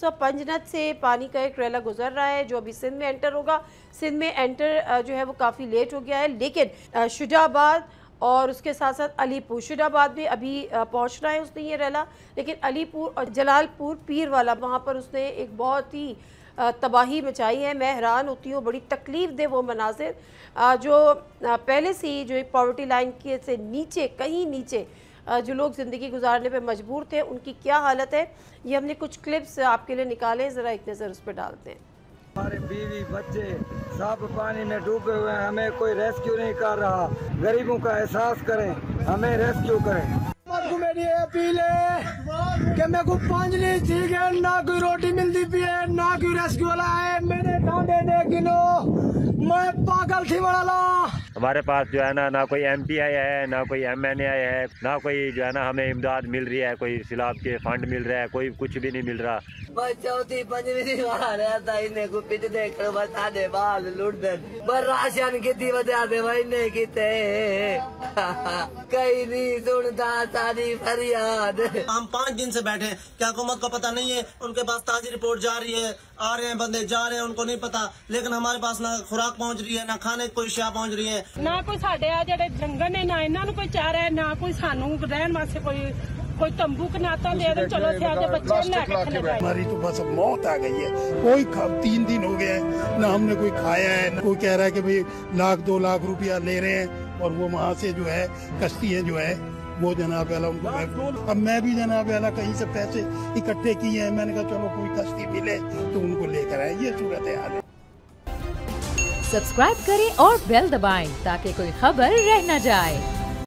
इस वक्त पंजनद से पानी का एक रेला गुजर रहा है जो अभी सिंध में एंटर होगा। सिंध में एंटर जो है वो काफ़ी लेट हो गया है, लेकिन शुजाबाद और उसके साथ साथ अलीपुर, शुजाबाद में अभी पहुंच रहा है उसने ये रेला, लेकिन अलीपुर और जलालपुर पीर वाला वहाँ पर उसने एक बहुत ही तबाही मचाई है। मैं हैरान होती हूँ, बड़ी तकलीफ़ दे वो मनाजिर जो पहले से ही जो पॉवर्टी लाइन के से नीचे, कहीं नीचे जो लोग ज़िंदगी गुजारने पे मजबूर थे, उनकी क्या हालत है, ये हमने कुछ क्लिप्स आपके लिए निकाले, ज़रा एक नज़र उस पर डालते हैं। हमारे बीवी बच्चे सब पानी में डूबे हुए हैं, हमें कोई रेस्क्यू नहीं कर रहा। गरीबों का एहसास करें, हमें रेस्क्यू करें। मेरी अपील है कि मेरे को पानी ठीक है, ना कोई रोटी मिलती भी है, ना कोई रेस्क्यू वाला है। मेरे कांडे ने गिनो, मैं पागल थी बड़ा। हमारे पास जो है ना कोई MP आया है, ना कोई MNA आया है, ना कोई जो है ना हमें इमदाद मिल रही है, कोई सिलाब के फंड मिल रहा है, कोई कुछ भी नहीं मिल रहा। चौथी पंजवी रहता इन्हें को पिट देकर बता दे बाल लुट दे पर राशन कितनी बता दे भाई कितने कहीं नहीं सुनता सारी फरियाद। हम 5 दिन से बैठे, क्या हुकूमत को पता नहीं है? उनके पास ताज़ी रिपोर्ट जा रही है, आ रहे हैं बंदे, जा रहे हैं, उनको नहीं पता। लेकिन हमारे पास ना खुराक पहुंच रही है, ना खाने की कोई शया पहुंच रही है, ना कोई साडे आ जेडे जंगल ने, ना इन्हां नूं कोई चारा है, ना कोई सानू रहन वास्ते कोई तंबू कनाता दे दे। चलो थे बच्चे लेके हमारी तो बस मौत आ गई है। कोई 3 दिन हो गए हैं, ना हमने कोई खाया है, ना कोई कह रहा है कि भाई 1-2 लाख रुपया ले रहे हैं और वो वहाँ से जो है कश्तियाँ जो है वो जनाब वाला उनको। अब मैं भी जनाब वाला कहीं से पैसे इकट्ठे किए हैं, मैंने कहा चलो कोई कश्ती मिले तो उनको लेकर आए। ये सूरत हाल है। सब्सक्राइब करें और बेल दबाएं ताकि कोई खबर रह न जाए।